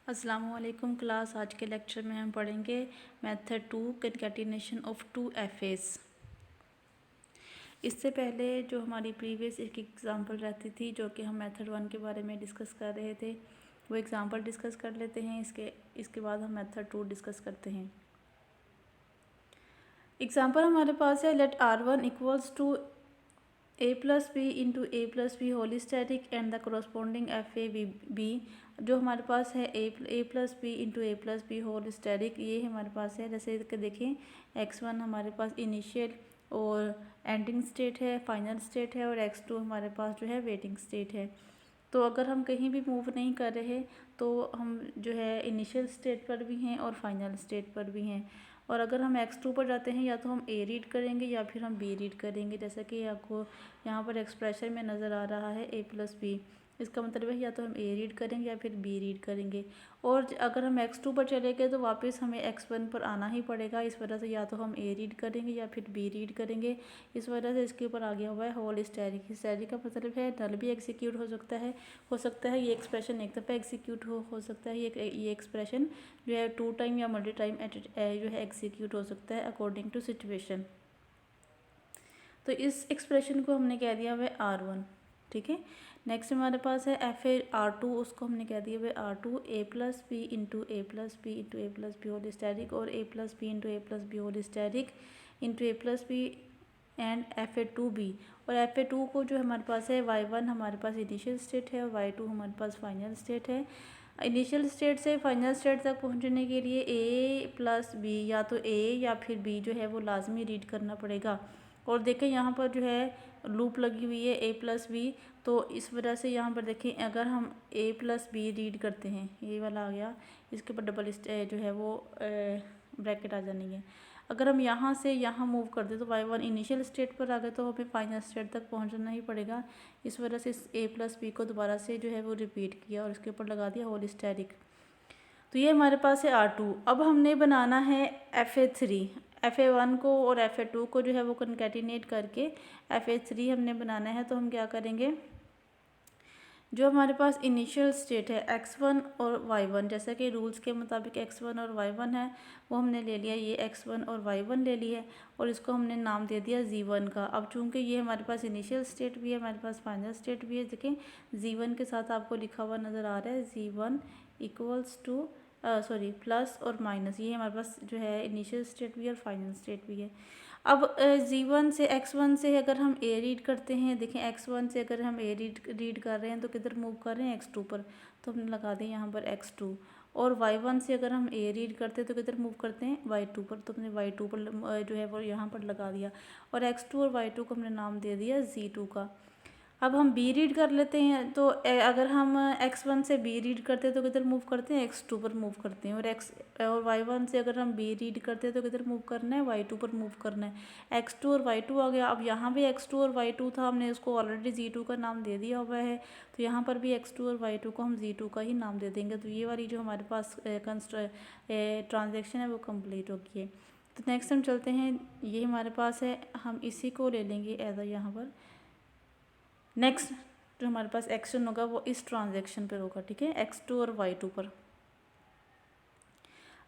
अस्सलामुअलैकुम क्लास। आज के लेक्चर में हम पढ़ेंगे मेथड 2 कंकैटिनेशन ऑफ टू एफेज। इससे पहले जो हमारी प्रीवियस एक एग्ज़ाम्पल रहती थी जो कि हम मेथड 1 के बारे में डिस्कस कर रहे थे, वो एग्ज़ाम्पल डिस्कस कर लेते हैं। इसके बाद हम मेथड 2 डिस्कस करते हैं। एग्ज़ाम्पल हमारे पास है, let R1 equals to a plus B into A plus B whole static and the corresponding F A B. जो हमारे पास है A plus B into A plus B whole static, ये हमारे पास है। जैसे कि देखें, x1 हमारे पास इनिशियल और एंडिंग स्टेट है, फाइनल स्टेट है, और x2 हमारे पास जो है वेटिंग स्टेट है। तो अगर हम कहीं भी मूव नहीं कर रहे तो हम जो है इनिशियल स्टेट पर भी हैं और फाइनल स्टेट पर भी हैं। और अगर हम x2 पर जाते हैं, या तो हम a रीड करेंगे या फिर हम b रीड करेंगे। जैसा कि आपको यहाँ पर एक्सप्रेशन में नज़र आ रहा है a प्लस बी, इसका मतलब है या तो हम a रीड करेंगे या फिर b रीड करेंगे। और अगर हम x2 पर चले गए तो वापस हमें x1 पर आना ही पड़ेगा। इस वजह से या तो हम a रीड करेंगे या फिर b रीड करेंगे। इस वजह से इसके ऊपर आ गया हुआ है होल स्टैटिक। स्टैटिक का मतलब है नल भी एग्जीक्यूट हो सकता है ये एक्सप्रेशन एक दफ़ा एग्जीक्यूट हो सकता है ये एक्सप्रेशन जो है 2 टाइम या मल्टी टाइम जो है एग्जीक्यूट हो सकता है अकॉर्डिंग टू सिचुएशन। तो इस एक्सप्रेशन को हमने कह दिया हुआ है R1। ठीक है, नेक्स्ट हमारे पास है एफ ए R2, उसको हमने कह दिया हुआ है R2 A plus B into A plus B into A plus B whole static, और A plus B into A plus B whole static into A plus B and F A to B. और F A two को जो हमारे पास है y1 हमारे पास initial state है और y2 हमारे पास फाइनल स्टेट है। इनिशियल स्टेट से फाइनल स्टेट तक पहुंचने के लिए a प्लस बी, या तो a या फिर b जो है वो लाजमी रीड करना पड़ेगा। और देखें यहाँ पर जो है लूप लगी हुई है a प्लस बी, तो इस वजह से यहाँ पर देखें अगर हम a प्लस बी रीड करते हैं, ये वाला आ गया, इसके ऊपर डबल जो है वो ब्रैकेट आ जानी है। अगर हम यहाँ से यहाँ मूव कर दें तो y1 इनिशियल स्टेट पर आ गए तो हमें फाइनल स्टेट तक पहुँचना ही पड़ेगा। इस वजह से इस a प्लस बी को दोबारा से जो है वो रिपीट किया और इसके ऊपर लगा दिया होल स्टैटिक। तो ये हमारे पास है R2। अब हमने बनाना है FA3। FA1 को और FA2 को जो है वो कंकैटिनेट करके FA3 हमने बनाना है। तो हम क्या करेंगे, जो हमारे पास इनिशियल स्टेट है x1 और y1, जैसा कि रूल्स के मुताबिक x1 और y1 है, वो हमने ले लिया, ये x1 और y1 ले ली है और इसको हमने नाम दे दिया z1 का। अब चूंकि ये हमारे पास इनिशियल स्टेट भी है, हमारे पास फाइनल स्टेट भी है, देखें z1 के साथ आपको लिखा हुआ नज़र आ रहा है z1 इक्वल्स टू प्लस और माइनस, ये हमारे पास जो है इनिशियल स्टेट भी है और फाइनल स्टेट भी है। अब z1 से x1 से अगर हम a रीड करते हैं, देखें x1 से अगर हम a रीड कर रहे हैं तो किधर मूव कर रहे हैं, x2 पर, तो हमने लगा दें यहाँ पर x2। और y1 से अगर हम a रीड करते हैं तो किधर मूव करते हैं, y2 पर, तो हमने y2 पर जो है वो यहाँ पर लगा दिया। और x2 और y2 को हमने नाम दे दिया z2 का। अब हम b रीड कर लेते हैं, तो अगर हम x1 से b रीड करते हैं तो किधर मूव करते हैं, x2 पर मूव करते हैं। और y1 से अगर हम b रीड करते हैं तो किधर मूव करना है, y2 पर मूव करना है। x2 और y2 आ गया। अब यहाँ भी x2 और y2 था, हमने उसको ऑलरेडी z2 का नाम दे दिया हुआ है, तो यहाँ पर भी x2 और y2 को हम z2 का ही नाम दे देंगे। तो ये वाली जो हमारे पास ट्रांजेक्शन है वो कम्प्लीट होगी है। तो नेक्स्ट हम चलते हैं, ये हमारे पास है, हम इसी को ले लेंगे एज यहाँ पर। नेक्स्ट जो हमारे पास एक्शन होगा वो इस ट्रांजैक्शन पर होगा। ठीक है, x2 और y2 पर।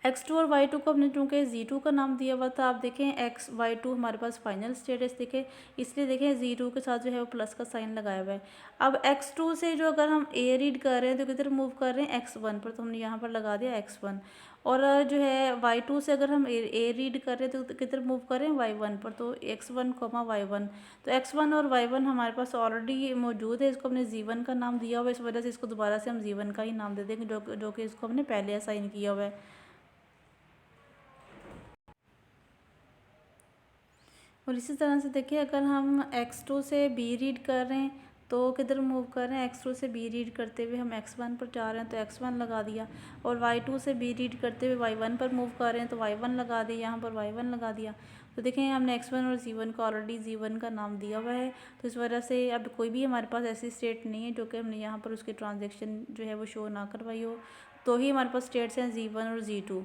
x2 और y2 को हमने चूँकि z2 का नाम दिया हुआ था, आप देखें y2 हमारे पास फाइनल स्टेटस देखें, इसलिए देखें z2 के साथ जो है वो प्लस का साइन लगाया हुआ है। अब x2 से जो अगर हम a रीड कर रहे हैं तो किधर मूव कर रहे हैं, x1 पर, तो हमने यहाँ पर लगा दिया x1। और जो है y2 से अगर हम a रीड कर रहे हैं तो किधर मूव कर रहे हैं, y1 पर, तो x1 y1। तो x1 और y1 हमारे पास ऑलरेडी मौजूद है, इसको हमने z1 का नाम दिया हुआ है, इस वजह से इसको दोबारा से हम z1 का ही नाम दे देंगे, जो कि इसको हमने पहले असाइन किया हुआ है। और इसी तरह से देखिए, अगर हम x2 से b रीड कर रहे हैं तो किधर मूव कर रहे हैं, x2 से b रीड करते हुए हम x1 पर जा रहे हैं तो x1 लगा दिया। और y2 से b रीड करते हुए y1 पर मूव कर रहे हैं तो y1 लगा दिया, यहाँ पर y1 लगा दिया। तो देखें हमने x1 और z1 को ऑलरेडी z1 का नाम दिया हुआ है, तो इस वजह से अब कोई भी हमारे पास ऐसी स्टेट नहीं है जो कि हमने यहाँ पर उसकी ट्रांजेक्शन जो है वो शो ना करवाई हो, तो ही हमारे पास स्टेट्स हैं z1 और z2।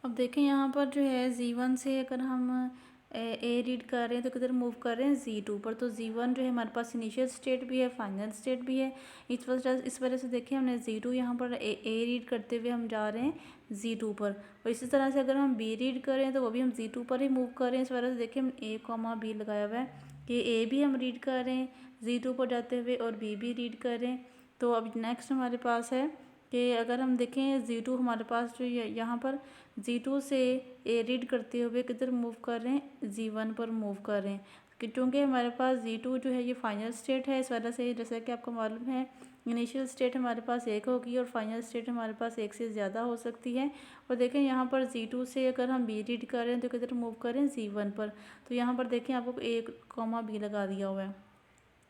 अब देखें यहाँ पर जो है z1 से अगर हम ए रीड कर रहे हैं तो किधर मूव कर रहे हैं Z2 पर। तो Z1 जो है हमारे पास इनिशियल स्टेट भी है, फाइनल स्टेट भी है। इस वजह से देखिए हमने Z2 यहाँ पर ए रीड करते हुए हम जा रहे हैं Z2 पर। और इसी तरह से अगर हम B रीड करें तो वो भी हम Z2 पर ही मूव कर रहे हैं। इस वजह से देखिए हम A, B लगाया हुआ है कि A भी हम रीड कर रहे हैं Z2 पर जाते हुए और B भी रीड कर रहे हैं। तो अब नेक्स्ट हमारे पास है कि अगर हम देखें Z2 हमारे पास जो यहाँ पर Z2 से ए रीड करते हुए किधर मूव कर रहे हैं, Z1 पर मूव कर रहे हैं। क्योंकि हमारे पास Z2 जो है ये फाइनल स्टेट है, इस वजह से जैसा कि आपको मालूम है इनिशियल स्टेट हमारे पास एक होगी और फाइनल स्टेट हमारे पास एक से ज़्यादा हो सकती है। और देखें यहाँ पर Z2 से अगर हम B रीड कर रहे हैं तो किधर मूव करें, Z1 पर। तो यहाँ पर देखें आपको A, B लगा दिया हुआ है।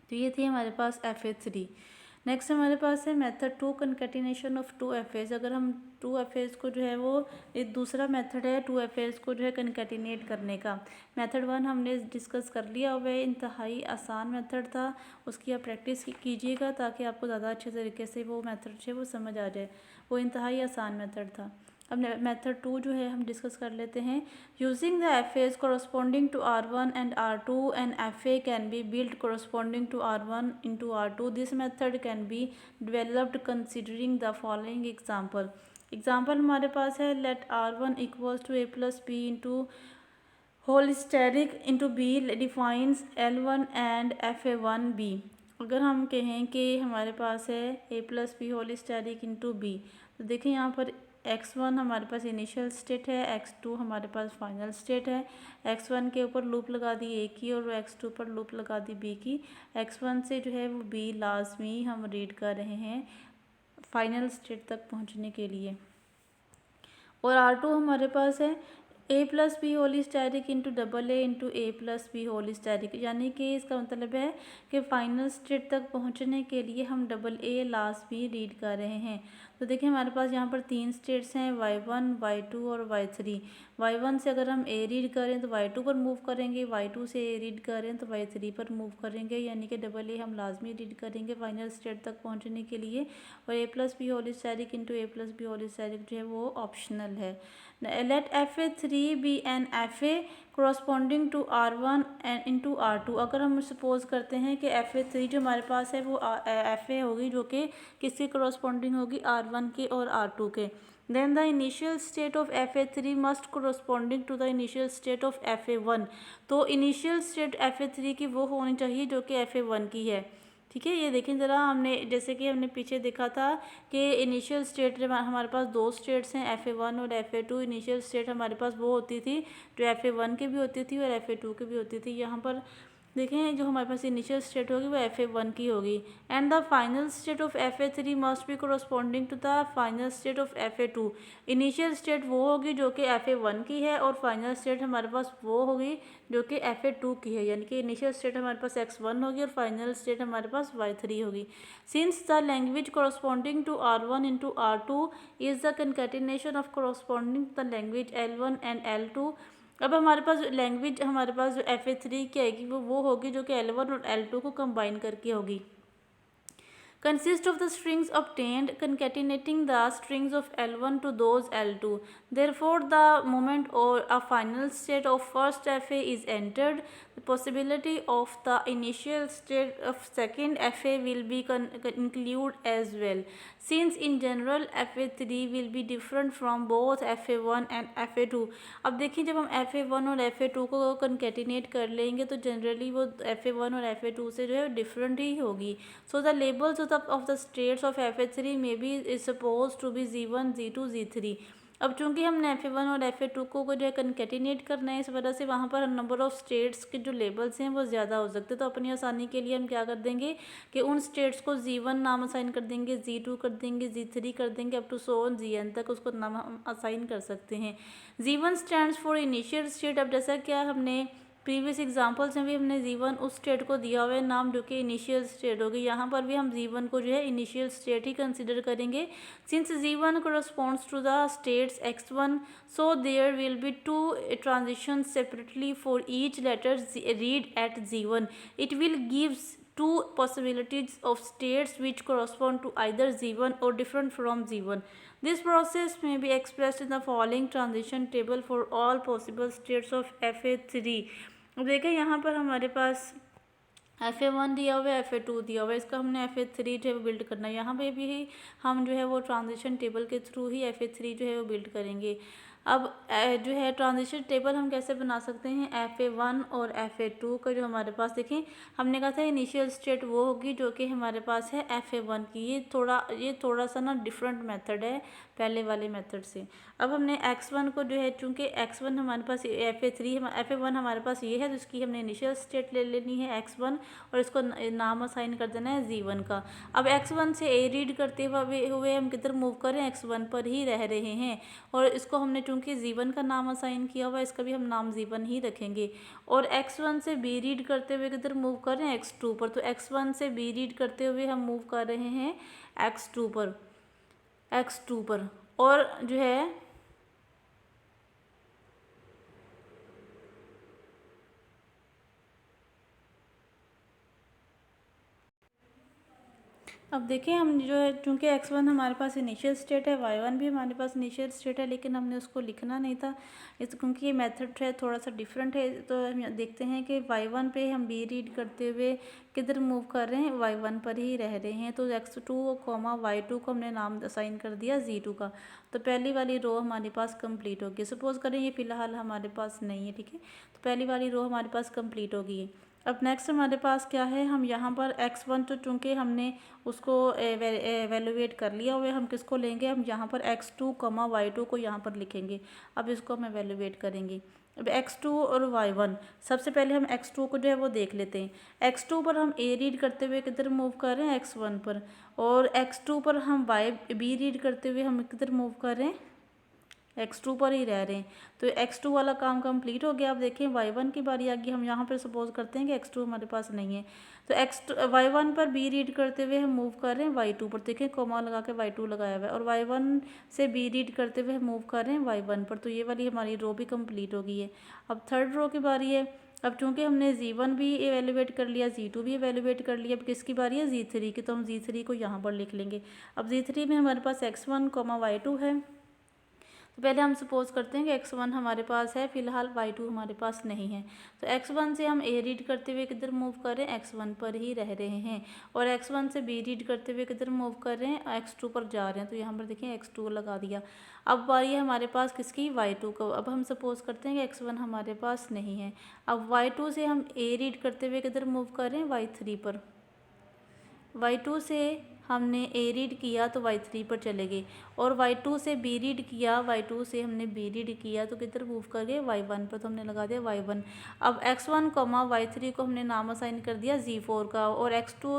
तो ये थी हमारे पास FA3। नेक्स्ट हमारे पास है मेथड 2 कंकेटिनेशन ऑफ 2 FAs। अगर हम 2 FAs को जो है वो एक दूसरा मेथड है 2 FAs को जो है कंकेटिनेट करने का। मेथड 1 हमने डिस्कस कर लिया हुआ है, इंतहाई आसान मेथड था, उसकी आप प्रैक्टिस कीजिएगा ताकि आपको ज़्यादा अच्छे तरीके से वो मेथड जो है वो समझ आ जाए। वो इंतहाई आसान मेथड था। अब मेथड 2 जो है हम डिस्कस कर लेते हैं। Using the FAs corresponding to R1 and R2 an FA can be built corresponding to R1 into R2. This method can be developed considering the following example. Example हमारे पास है let R1 equals to A plus B into whole asterisk into B defines L1 and FA1B। अगर हम कहें कि हमारे पास है A plus B whole asterisk into B, तो देखिए यहाँ पर x1 हमारे पास इनिशियल स्टेट है, x2 हमारे पास फाइनल स्टेट है। x1 के ऊपर लूप लगा दी A की और x2 पर लूप लगा दी B की। x1 से जो है वो B लाजमी हम रीड कर रहे हैं फाइनल स्टेट तक पहुंचने के लिए। और R2 हमारे पास है A plus B whole asterisk into AA into A plus B whole asterisk, यानी कि इसका मतलब है कि फाइनल स्टेट तक पहुंचने के लिए हम AA लाजमी रीड कर रहे हैं। तो देखिए हमारे पास यहाँ पर 3 स्टेट्स हैं y1, y2 और y3। y1 से अगर हम A रीड करें तो y2 पर मूव करेंगे, y2 से A रीड करें तो y3 पर मूव करेंगे, यानी कि AA हम लाजमी रीड करेंगे फाइनल स्टेट तक पहुँचने के लिए। और A plus B whole asterisk into A plus B whole asterisk जो है वो ऑप्शनल है। Let FA3 be an FA corresponding to R1 and into R2। अगर हम सपोज करते हैं कि FA3 जो हमारे पास है वो FA होगी जो कि किसके corresponding होगी, R1 के और R2 के। Then the initial state of FA3 must corresponding to the initial state of FA1। तो initial state FA3 की वो होनी चाहिए जो कि FA1 की है। ठीक है, ये देखें ज़रा, हमने जैसे कि हमने पीछे देखा था कि इनिशियल स्टेट हमारे पास 2 स्टेट्स हैं FA1 और FA2। इनिशियल स्टेट हमारे पास वो होती थी जो FA1 की भी होती थी और FA2 की भी होती थी। यहाँ पर देखें जो हमारे पास इनिशियल स्टेट होगी वो FA1 की होगी। And the final state of FA3 must be corresponding to the final state of FA2। Initial state वो होगी जो कि FA1 की है और फाइनल स्टेट हमारे पास वो होगी जो कि FA2 की है, यानी कि इनिशियल स्टेट हमारे पास x1 होगी और फाइनल स्टेट हमारे पास y3 होगी। Since the language corresponding to R1 into R2 is the concatenation of corresponding the language L1 and L2। अब हमारे पास लैंग्वेज हमारे पास जो FA3 की आएगी वो होगी जो कि L1 और L2 को कंबाइन करके होगी। Consist of the strings obtained concatenating the strings of L1 to those L2. Therefore, the moment or a final state of first FA is entered, the possibility of the initial state of second FA will be included as well. Since in general FA3 will be different from both FA1 and FA2। अब देखिए जब हम FA1 और FA2 को concatenate कर लेंगे तो generally वो FA1 और FA2 से जो है डिफरेंट ही होगी। So the labels of the states of FA3 may be is supposed to be Z1, Z2, Z3। अब चूंकि हमने FA1 और FA2 को जो है कंकेटिनेट करना है, इस वजह से वहाँ पर नंबर ऑफ स्टेट्स के जो लेबल्स हैं वो ज़्यादा हो सकते हैं। तो अपनी आसानी के लिए हम क्या कर देंगे कि उन स्टेट्स को Z1 नाम असाइन कर देंगे, Z2 कर देंगे, Z3 कर देंगे, up to so on ZN तक उसको नाम हम असाइन कर सकते हैं। Z1 stands for initial state. अब जैसा क्या हमने प्रीवियस एग्जांपल्स में भी हमने Z1 उस स्टेट को दिया हुआ है नाम जो कि इनिशियल स्टेट होगी, यहाँ पर भी हम Z1 को जो है इनिशियल स्टेट ही कंसिडर करेंगे। Since Z1 corresponds to the states x1, so there will be 2 transitions separately for each letter read at Z1। It will gives two possibilities of states which correspond to either Z1 or different from Z1. This process may be expressed in the following transition table for all possible states of FA3. देखिए यहाँ पर हमारे पास FA1 दिया हुआ है, FA2 दिया हुआ है, इसका हमने FA3 जो है वो बिल्ड करना है। यहाँ पे भी हम जो है वो ट्रांजिशन टेबल के थ्रू ही FA3 जो है वो बिल्ड करेंगे। अब जो है ट्रांजिशन टेबल हम कैसे बना सकते हैं, FA1 और FA2 का जो हमारे पास देखें हमने कहा था इनिशियल स्टेट वो होगी जो कि हमारे पास है FA1 की। ये थोड़ा सा ना डिफरेंट मेथड है पहले वाले मेथड से। अब हमने x1 को जो है चूँकि x1 हमारे पास FA1 हमारे पास ये है तो इसकी हमने इनिशियल स्टेट ले लेनी है x1 और इसको नाम असाइन कर देना है Z1 का। अब x1 से a रीड करते हुए हम किधर मूव करें, x1 पर ही रह रहे हैं और इसको हमने चूँकि Z1 का नाम असाइन किया हुआ है इसका भी हम नाम Z1 ही रखेंगे। और x1 से b रीड करते हुए किधर मूव करें, x2 पर। तो x1 से b रीड करते हुए हम मूव कर रहे हैं x2 पर और जो है अब देखिए हम जो है चूँकि x1 हमारे पास इनिशियल स्टेट है, y1 भी हमारे पास इनिशियल स्टेट है, लेकिन हमने उसको लिखना नहीं था क्योंकि ये मेथड है थोड़ा सा डिफरेंट है। तो हम देखते हैं कि y1 पे हम b रीड करते हुए किधर मूव कर रहे हैं, y1 पर ही रह रहे हैं। तो x2 y2 को हमने नाम असाइन कर दिया Z2 का। तो पहली वाली रो हमारे पास कंप्लीट होगी। सपोज करें ये फ़िलहाल हमारे पास नहीं है, ठीक है, तो पहली वाली रो हमारे पास कंप्लीट होगी। अब नेक्स्ट हमारे पास क्या है, हम यहाँ पर x1 तो चूँकि हमने उसको एवेलुएट कर लिया हुआ है, हम किसको लेंगे, हम यहाँ पर x2 y2 को यहाँ पर लिखेंगे। अब इसको हम एवेलुएट करेंगे। अब x2 और y1 सबसे पहले हम x2 को जो है वो देख लेते हैं। x2 पर हम a रीड करते हुए किधर मूव कर रहे हैं, x1 पर, और x2 पर हम b रीड करते हुए हम किधर मूव कर रहे हैं, x2 पर ही रह रहे हैं। तो x2 वाला काम कंप्लीट हो गया। अब देखें y1 की बारी आ गई। हम यहाँ पर सपोज करते हैं कि x2 हमारे पास नहीं है, तो y1 पर b रीड करते हुए हम मूव कर रहे हैं y2 पर। देखें कोमा लगा के y2 लगाया हुआ है, और y1 से b रीड करते हुए हम मूव कर रहे हैं y1 पर। तो ये वाली हमारी रो भी कंप्लीट हो गई है। अब थर्ड रो की बारी है। अब चूँकि हमने Z1 भी एवेलुएट कर लिया, Z2 भी एवेलुएट कर लिया, अब किसकी बारी है, Z3 की। तो हम Z3 को यहाँ पर लिख लेंगे। अब Z3 में हमारे पास x1 y2 है। तो पहले हम सपोज करते हैं कि x1 हमारे पास है, फिलहाल y2 हमारे पास नहीं है। तो x1 से हम a रीड करते हुए किधर मूव कर रहे हैं, x1 पर ही रह रहे हैं, और x1 से b रीड करते हुए किधर मूव कर रहे हैं, x2 पर जा रहे हैं। तो यहाँ पर देखिए x2 लगा दिया। अब बारी है हमारे पास किसकी, y2 को। अब हम सपोज करते हैं कि x1 हमारे पास नहीं है। अब y2 से हम a रीड करते हुए किधर मूव कर रहे हैं, y3 पर। y2 से हमने a रीड किया तो y3 पर चले गए, और y2 से b रीड किया, y2 से हमने b रीड किया तो किधर मूव कर गए, y1 पर। तो हमने लगा दिया y1। अब x1 y3 को हमने नाम असाइन कर दिया Z4 का, और x2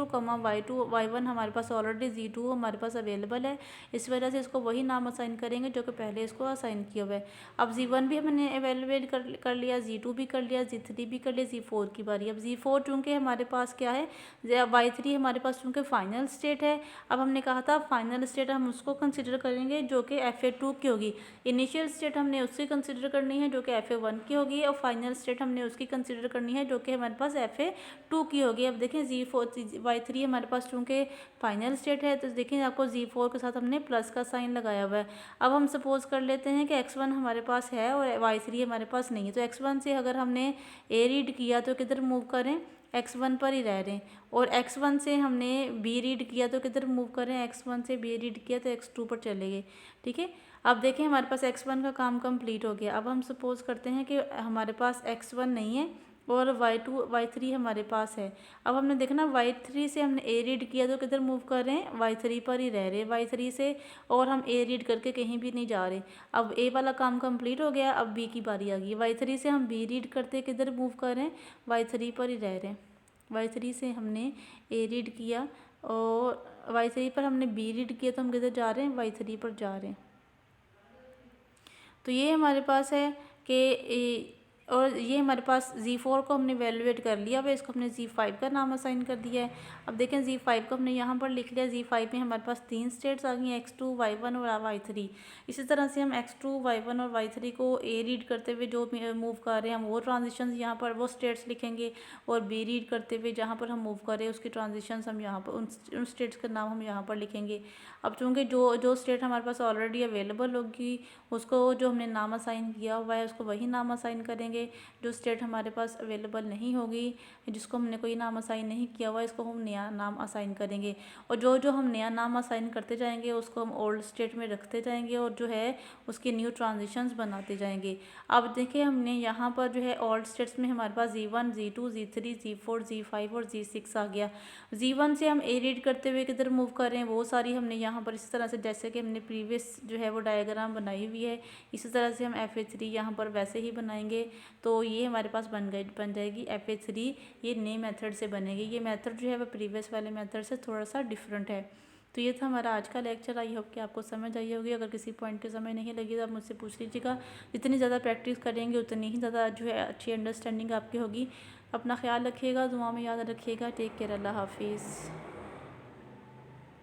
y1 हमारे पास ऑलरेडी Z2 हमारे पास अवेलेबल है, इस वजह से इसको वही नाम असाइन करेंगे जो कि पहले इसको असाइन किया हुआ है। अब Z1 भी हमने एवेलुएट कर लिया, Z2 भी कर लिया, Z3 भी कर लिया, Z4 की बारी। अब Z4 चूँकि हमारे पास क्या है, y3 हमारे पास चूँकि फाइनल स्टेट है। अब हमने कहा था फाइनल स्टेट हम उसको कंसिडर करेंगे जो कि FA2 की होगी। इनिशियल स्टेट हमने उसकी कंसिडर करनी है जो कि FA1 की होगी, और फाइनल स्टेट हमने उसकी कंसिडर करनी है जो कि हमारे पास FA2 की होगी। अब देखें y3 हमारे पास चूँकि फाइनल स्टेट है, तो देखें आपको Z4 के साथ हमने प्लस का साइन लगाया हुआ है। अब हम सपोज कर लेते हैं कि x1 हमारे पास है और y3 हमारे पास नहीं है। तो x1 से अगर हमने a रीड किया तो किधर मूव करें, x1 पर ही रह रहे हैं, और x1 से हमने b रीड किया तो किधर मूव करें, x1 से b रीड किया तो x2 पर चले गए, ठीक है। अब देखें हमारे पास x1 का काम कंप्लीट हो गया। अब हम सपोज करते हैं कि हमारे पास x1 नहीं है और y3 हमारे पास है। अब हमने देखना y3 से हमने a रीड किया तो किधर मूव कर रहे हैं, y3 पर ही रह रहे हैं, y3 से, और हम a रीड करके कहीं भी नहीं जा रहे। अब a वाला काम कंप्लीट हो गया। अब b की बारी आ गई। y3 से हम b रीड करते किधर मूव कर रहे हैं, y3 पर ही रह रहे हैं। y3 से हमने a रीड किया और y3 पर हमने b रीड किया तो हम किधर जा रहे हैं, y3 पर जा रहे हैं। तो ये हमारे पास है कि और ये हमारे पास Z4 को हमने वैल्यूएट कर लिया है, इसको हमने Z5 का नाम असाइन कर दिया है। अब देखें Z5 को हमने यहाँ पर लिख लिया। Z5 में हमारे पास 3 स्टेट्स आ गई हैं, X2, Y1 और Y3। इसी तरह से हम X2, Y1 और Y3 को A रीड करते हुए जो मूव कर रहे हैं हम वो ट्रांजिशन यहाँ पर वो स्टेट्स लिखेंगे, और B रीड करते हुए जहाँ पर हम मूव कर रहे हैं उसकी ट्रांजिशन हम यहाँ पर उन स्टेट्स का नाम हम यहाँ पर लिखेंगे। अब चूँकि जो स्टेट हमारे पास ऑलरेडी अवेलेबल होगी उसको जो हमने नाम असाइन किया हुआ है उसको वही नाम असाइन करेंगे। जो स्टेट हमारे पास अवेलेबल नहीं होगी, जिसको हमने कोई नाम असाइन नहीं किया हुआ, इसको हम नया नाम असाइन करेंगे। और जो हम नया नाम असाइन करते जाएंगे उसको हम ओल्ड स्टेट में रखते जाएंगे और जो है उसकी न्यू ट्रांजिशंस बनाते जाएंगे। अब देखिए हमने यहाँ पर जो है ओल्ड स्टेट्स में हमारे पास Z1, Z2, Z3, Z4, Z5 और Z6 आ गया। Z1 से हम A रीड करते हुए किधर मूव कर रहे हैं वो सारी हमने यहाँ पर इसी तरह से जैसे कि हमने प्रीवियस जो है वो डायग्राम बनाई हुई है, इसी तरह से हम FA3 यहाँ पर वैसे ही बनाएंगे। तो ये हमारे पास बन जाएगी FA3। ये नए मेथड से बनेगी। ये मेथड जो है वो प्रीवियस वाले मेथड से थोड़ा सा डिफरेंट है। तो ये था हमारा आज का लेक्चर। आई होप कि आपको समझ आई होगी। अगर किसी पॉइंट के समझ नहीं लगी तो आप मुझसे पूछ लीजिएगा। जितनी ज़्यादा प्रैक्टिस करेंगे उतनी ही ज़्यादा जो है अच्छी अंडरस्टैंडिंग आपकी होगी। अपना ख्याल रखिएगा, दुआ में याद रखिएगा। टेक केयर, अल्लाह हाफिज़।